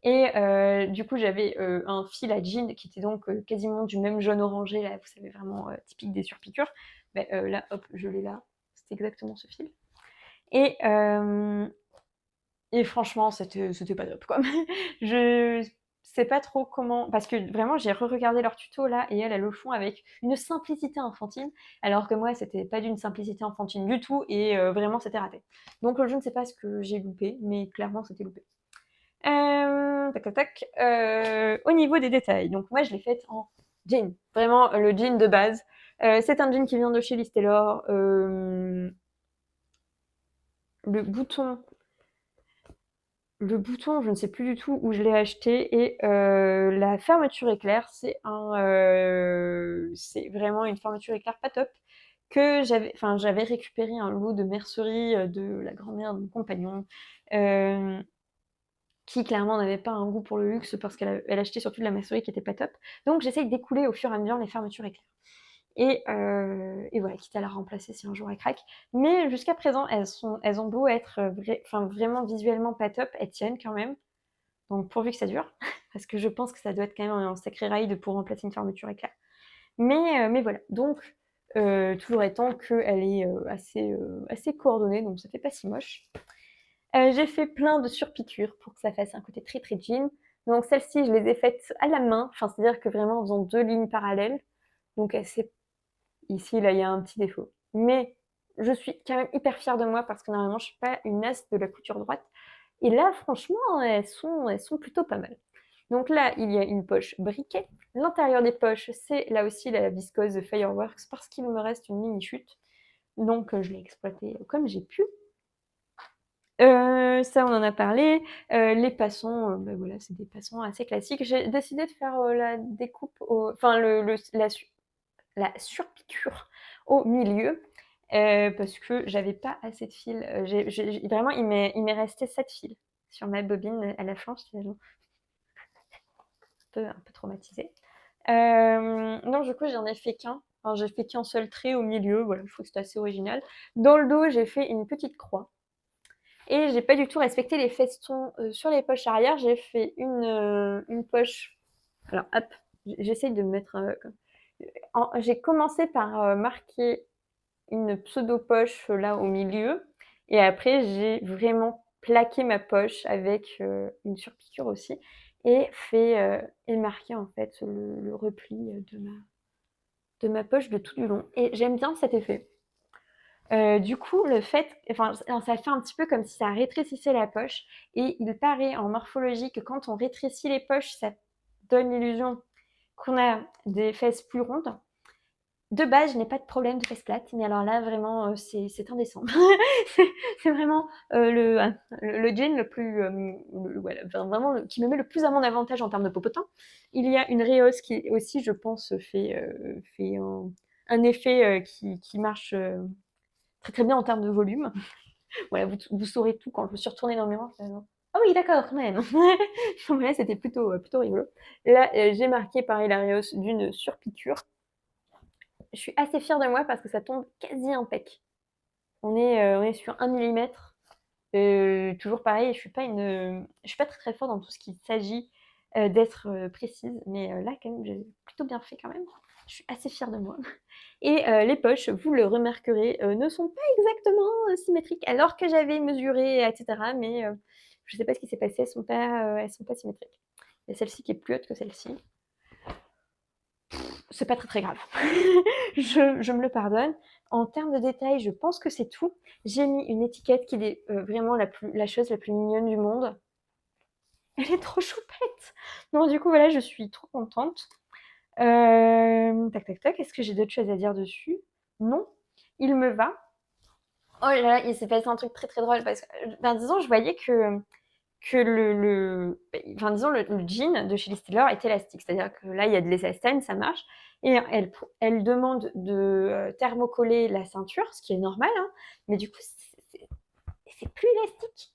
Et du coup, j'avais un fil à jean qui était donc quasiment du même jaune orangé, là, vous savez, vraiment typique des surpiqûres. Ben, là, hop, je l'ai là. C'est exactement ce fil. Et, et franchement, c'était pas top, quoi. Je sais pas trop comment... Parce que vraiment, j'ai re-regardé leur tuto, là, et elles le font avec une simplicité infantile, alors que moi, c'était pas d'une simplicité infantile du tout, et vraiment, c'était raté. Donc, je ne sais pas ce que j'ai loupé, mais clairement, c'était loupé. Tac, tac, tac. Au niveau des détails, donc moi je l'ai faite en jean, vraiment le jean de base. C'est un jean qui vient de chez Liz Taylor. Le bouton, je ne sais plus du tout où je l'ai acheté. Et la fermeture éclair, c'est vraiment une fermeture éclair pas top que j'avais récupéré un lot de mercerie de la grand-mère de mon compagnon. Qui clairement n'avait pas un goût pour le luxe parce qu'elle achetait surtout de la mercerie qui était pas top. Donc j'essaye d'écouler au fur et à mesure les fermetures éclair. Et voilà, quitte à la remplacer si un jour elle craque. Mais jusqu'à présent, elles ont beau être vraiment visuellement pas top, elles tiennent quand même. Donc pourvu que ça dure, parce que je pense que ça doit être quand même un sacré ride pour remplacer une fermeture éclair. Mais voilà, donc toujours étant qu'elle est assez coordonnée, donc ça fait pas si moche. J'ai fait plein de surpiqûres pour que ça fasse un côté très très jean. Donc celles-ci, je les ai faites à la main, enfin c'est-à-dire que vraiment en faisant 2 lignes parallèles. Donc ici, là, il y a un petit défaut. Mais je suis quand même hyper fière de moi parce que normalement, je suis pas une as de la couture droite. Et là, franchement, elles sont plutôt pas mal. Donc là, il y a une poche briquet. L'intérieur des poches, c'est là aussi la viscose Fireworks parce qu'il me reste une mini chute. Donc je l'ai exploité comme j'ai pu. Ça, on en a parlé. Les passons, bah voilà, c'est des passons assez classiques. J'ai décidé de faire la découpe, enfin la surpiqûre au milieu parce que j'avais pas assez de fil. Vraiment, il m'est resté 7 fils sur ma bobine à la fin. J'étais un peu traumatisée. Non, du coup, j'en ai fait qu'un. Enfin, j'ai fait qu'un seul trait au milieu. Voilà, je trouve que c'était assez original. Dans le dos, j'ai fait une petite croix. Et j'ai pas du tout respecté les festons sur les poches arrière. J'ai fait une poche. Alors, hop, j'essaye de me mettre. J'ai commencé par marquer une pseudo-poche là au milieu. Et après, j'ai vraiment plaqué ma poche avec une surpiqûre aussi. Et marqué en fait le repli de ma poche de tout du long. Et j'aime bien cet effet. Du coup, ça fait un petit peu comme si ça rétrécissait la poche. Et il paraît en morphologie que quand on rétrécit les poches, ça donne l'illusion qu'on a des fesses plus rondes. De base, je n'ai pas de problème de fesses plates, mais alors là, vraiment, c'est indécent. C'est vraiment le jean le plus, voilà, vraiment qui me met le plus à mon avantage en termes de popotin. Il y a une rehausse qui aussi, je pense, fait un effet qui marche très très bien en termes de volume. Voilà, vous saurez tout quand je me suis retournée dans le miroir. Ah oui, d'accord, quand même. Non, mais là, c'était plutôt rigolo. Là, j'ai marqué par Hilarios d'une surpiqûre. Je suis assez fière de moi parce que ça tombe quasi impec. On est sur 1 millimètre. Toujours pareil, je suis pas très, très forte dans tout ce qu'il s'agit, d'être, précise, mais là, quand même, j'ai plutôt bien fait quand même. Je suis assez fière de moi. Et les poches, vous le remarquerez, ne sont pas exactement, symétriques alors que j'avais mesuré et cetera, mais je sais pas ce qui s'est passé, elles sont pas symétriques. Il y a celle-ci qui est plus haute que celle-ci. C'est pas très, très grave. Je me le pardonne. En termes de détails, je pense que c'est tout. J'ai mis une étiquette qui est, vraiment la chose la plus mignonne du monde. Elle est trop choupette! Non, du coup, voilà, je suis trop contente. Tac, tac, tac. Est-ce que j'ai d'autres choses à dire dessus? Non, il me va. Oh là là, il s'est passé un truc très très drôle parce que, ben, disons, je voyais que enfin, disons, le jean de chez Lee Taylor est élastique. C'est-à-dire que là, il y a de l'élastane, ça marche. Et elle demande de thermocoller la ceinture, ce qui est normal, hein, mais du coup, c'est plus élastique.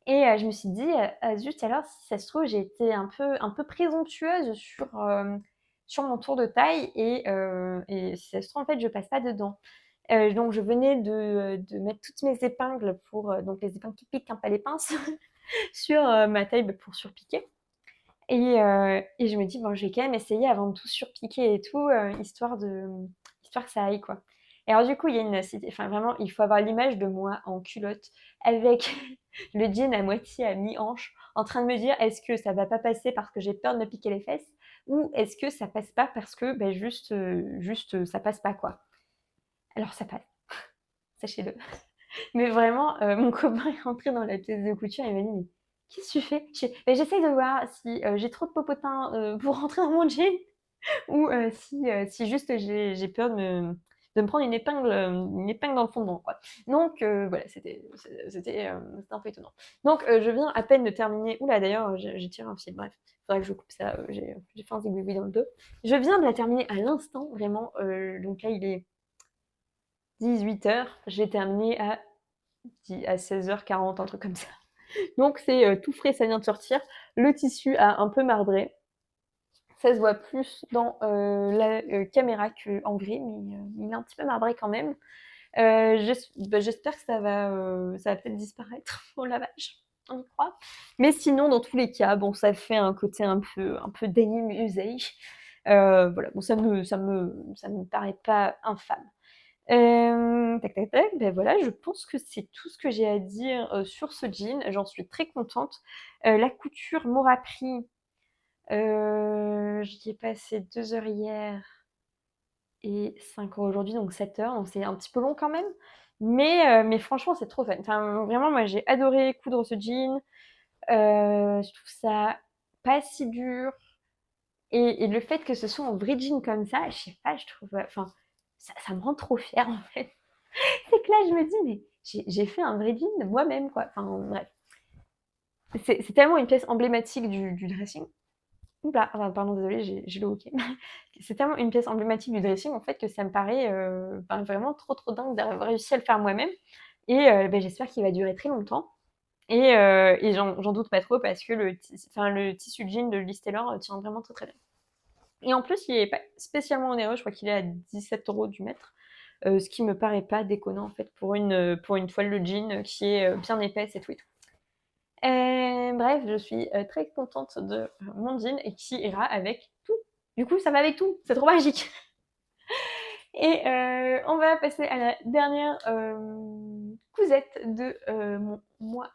Et je me suis dit, zut, alors, si ça se trouve, j'ai été un peu présomptueuse sur mon tour de taille et si ça se trouve, en fait, je passe pas dedans. Donc, je venais de mettre toutes mes épingles donc les épingles qui piquent, hein, pas les pinces, sur ma taille pour surpiquer. Et je me dis, bon, je vais quand même essayer avant de tout surpiquer et tout, histoire que ça aille, quoi. Et alors, du coup, il y a enfin, vraiment, il faut avoir l'image de moi en culotte avec le jean à moitié à mi-hanche, en train de me dire, est-ce que ça va pas passer parce que j'ai peur de me piquer les fesses ou est-ce que ça passe pas parce que, ben, juste, ça passe pas, quoi. Alors, ça passe, sachez-le. Mais vraiment, mon copain est rentré dans la pièce de couture et il m'a dit: «Mais qu'est-ce que tu fais?» «Beh, j'essaye de voir si, j'ai trop de popotin, pour rentrer dans mon jean ou si juste j'ai peur de me prendre une épingle dans le fondement, quoi». Donc voilà, c'était un peu étonnant. Donc je viens à peine de terminer. Ouh là, d'ailleurs, j'ai tiré un fil, bref, faudrait que je coupe ça, j'ai fait un zigouigoui dans le dos. Je viens de la terminer à l'instant, vraiment, donc là, il est 18h, j'ai terminé à 16h40, un truc comme ça. Donc c'est tout frais, ça vient de sortir. Le tissu a un peu marbré. Ça se voit plus dans la caméra qu'en vrai, mais il est un petit peu marbré quand même. J'espère que ça va peut-être disparaître au lavage, on y croit. Mais sinon, dans tous les cas, bon, ça fait un côté un peu denim usage. Voilà, bon, ça me paraît pas infâme. Tac, tac, tac, ben voilà, je pense que c'est tout ce que j'ai à dire, sur ce jean. J'en suis très contente. La couture m'aura pris, j'y ai passé 2 heures hier et 5 heures aujourd'hui, donc 7 heures, donc c'est un petit peu long quand même. Mais franchement, c'est trop fun. Enfin, vraiment, moi, j'ai adoré coudre ce jean. Je trouve ça pas si dur et le fait que ce soit en vrai jean comme ça, je sais pas, je trouve, enfin, ça me rend trop fière, en fait. C'est que là, je me dis, mais j'ai fait un vrai jean moi-même, quoi. Enfin, bref. C'est tellement une pièce emblématique du dressing. Oups là, pardon, désolée, j'ai le hoquet. C'est tellement une pièce emblématique du dressing, en fait, que ça me paraît ben, vraiment trop, trop dingue d'avoir réussi à le faire moi-même. Et ben, j'espère qu'il va durer très longtemps. Et j'en doute pas trop parce que le tissu jean de Liz Taylor tient vraiment très, très bien. Et en plus, il est pas spécialement onéreux, je crois qu'il est à 17 € du mètre. Ce qui me paraît pas déconnant en fait pour une toile de jean qui est bien épaisse et tout et tout. Bref, je suis très contente de mon jean et qui ira avec tout. Du coup, ça va avec tout, c'est trop magique. Et on va passer à la dernière cousette de mon mois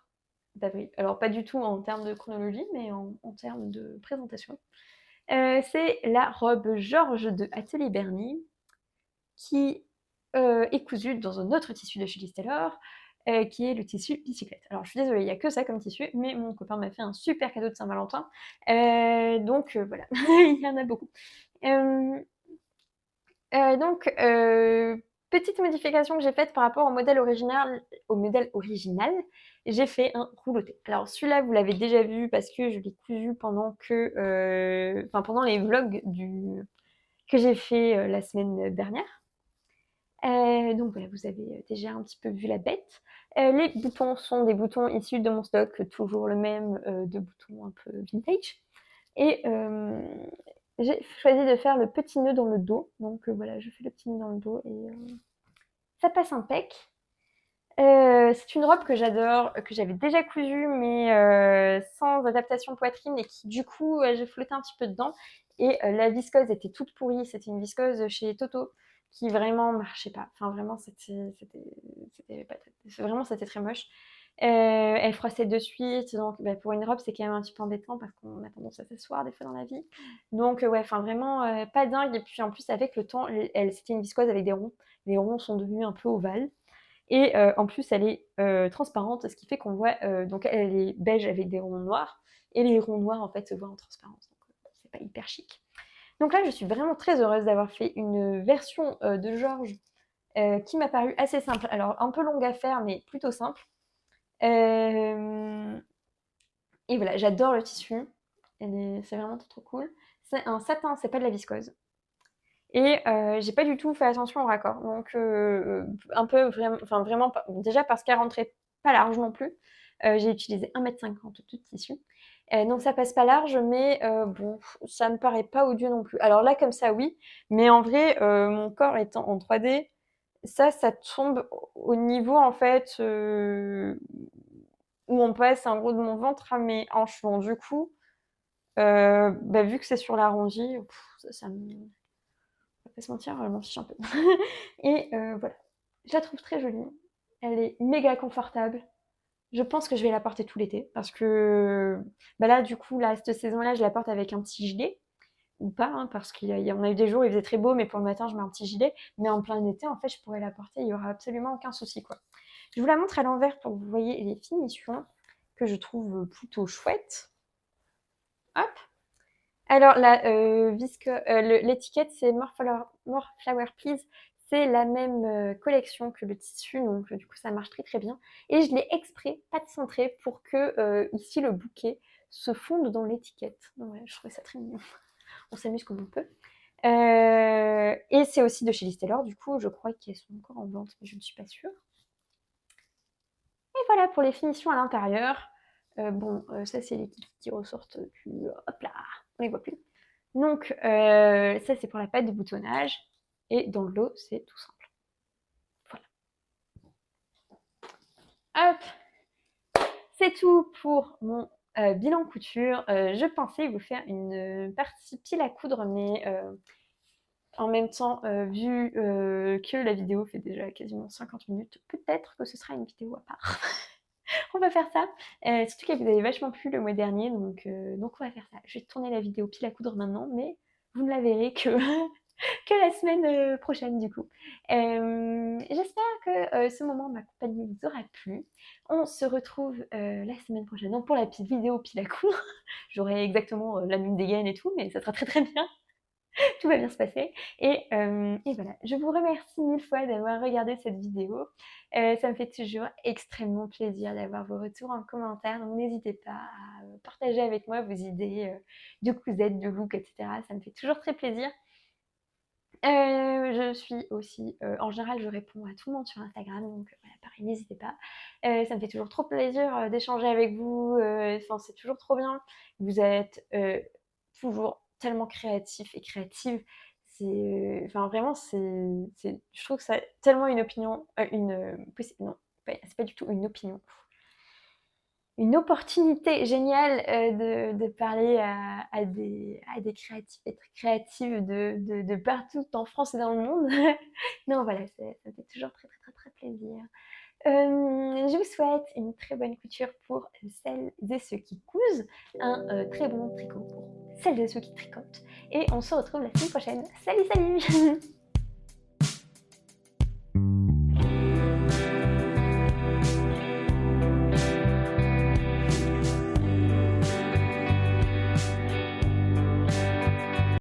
d'avril. Alors pas du tout en termes de chronologie, mais en termes de présentation. C'est la robe Georges de Atelier Bernie qui est cousue dans un autre tissu de chez Liz Taylor, qui est le tissu bicyclette. Alors je suis désolée, il n'y a que ça comme tissu, mais mon copain m'a fait un super cadeau de Saint-Valentin, donc voilà, il y en a beaucoup. Donc petite modification que j'ai faite par rapport au modèle original, j'ai fait un rouloté. Alors celui-là, vous l'avez déjà vu parce que je l'ai cousu pendant les vlogs que j'ai fait la semaine dernière. Donc voilà, vous avez déjà un petit peu vu la bête. Les boutons sont des boutons issus de mon stock, toujours le même, de boutons un peu vintage. Et j'ai choisi de faire le petit nœud dans le dos. Donc voilà, je fais le petit nœud dans le dos et ça passe impec. C'est une robe que j'adore, que j'avais déjà cousue, mais sans adaptation poitrine et qui du coup, j'ai flotté un petit peu dedans. Et la viscose était toute pourrie. C'était une viscose chez Toto qui vraiment marchait pas. Enfin vraiment, c'était très moche. Elle froissait de suite, donc bah, pour une robe, c'est quand même un petit peu embêtant parce qu'on a tendance à s'asseoir des fois dans la vie. Donc ouais, enfin vraiment pas dingue. Et puis en plus, avec le temps, c'était une viscose avec des ronds. Les ronds sont devenus un peu ovales. Et en plus, elle est transparente, ce qui fait qu'on voit, donc elle est beige avec des ronds noirs, et les ronds noirs en fait se voient en transparence, donc c'est pas hyper chic. Donc là, je suis vraiment très heureuse d'avoir fait une version de Georges qui m'a paru assez simple. Alors un peu longue à faire, mais plutôt simple. Et voilà, j'adore le tissu, c'est vraiment trop cool. C'est un satin, c'est pas de la viscose. Et j'ai pas du tout fait attention au raccord. Donc un peu vraiment pas, déjà parce qu'elle rentrait pas large non plus. J'ai utilisé 1,50 m de tissu. Donc ça passe pas large, mais bon, ça me paraît pas odieux non plus. Alors là, comme ça, oui. Mais en vrai, mon corps étant en 3D, ça tombe au niveau, en fait, où on passe en gros de mon ventre à mes hanches. Bon, du coup, bah, vu que c'est sur l'arrondi, ça me on va pas se mentir, je m'en fiche un peu. Et voilà, je la trouve très jolie. Elle est méga confortable. Je pense que je vais la porter tout l'été parce que bah là, du coup, là, cette saison-là, je la porte avec un petit gilet ou pas, hein, parce qu'on a eu des jours où il faisait très beau, mais pour le matin, je mets un petit gilet. Mais en plein été, en fait, je pourrais la porter, il y aura absolument aucun souci, quoi. Je vous la montre à l'envers pour que vous voyez les finitions que je trouve plutôt chouettes. Hop. Alors, l'étiquette, c'est More Flower Please. C'est la même collection que le tissu, donc du coup, ça marche très très bien. Et je l'ai exprès, pas de cintré, pour que ici, le bouquet se fonde dans l'étiquette. Donc, ouais, je trouvais ça très mignon. On s'amuse comme on peut. Et c'est aussi de chez Liz Taylor, du coup, je crois qu'elles sont encore en vente, mais je ne suis pas sûre. Et voilà pour les finitions à l'intérieur. Bon, ça, c'est les qui ressortent du... Hop là, on les voit plus. Donc, ça, c'est pour la patte de boutonnage. Et dans le dos, c'est tout simple. Voilà. Hop, c'est tout pour mon bilan couture. Je pensais vous faire une partie pile à coudre, mais en même temps, vu que la vidéo fait déjà quasiment 50 minutes, peut-être que ce sera une vidéo à part. On va faire ça. Surtout qu'elle vous avait vachement plu le mois dernier, donc on va faire ça. Je vais tourner la vidéo pile à coudre maintenant, mais vous ne la verrez que, que la semaine prochaine du coup. J'espère que ce moment de ma compagnie vous aura plu. On se retrouve la semaine prochaine. Donc pour la petite vidéo pile à coudre, j'aurai exactement la même dégaine et tout, mais ça sera très très bien. Tout va bien se passer. Et voilà, je vous remercie mille fois d'avoir regardé cette vidéo. Ça me fait toujours extrêmement plaisir d'avoir vos retours en commentaire. Donc n'hésitez pas à partager avec moi vos idées de cousettes, de look, etc. Ça me fait toujours très plaisir. Je suis aussi, en général, je réponds à tout le monde sur Instagram, donc voilà, pareil, n'hésitez pas. Ça me fait toujours trop plaisir d'échanger avec vous. Enfin, c'est toujours trop bien. Vous êtes toujours tellement créatifs et créatives. Enfin, vraiment, je trouve que ça a tellement une opinion, non, c'est pas du tout une opinion. Une opportunité géniale de parler à des créatifs et très créatives de partout en France et dans le monde. Non, voilà, ça me fait toujours très, très, très, très plaisir. Je vous souhaite une très bonne couture pour celles et ceux qui cousent, un très bon tricot pour celles et ceux qui tricotent. Et on se retrouve la semaine prochaine. Salut, salut!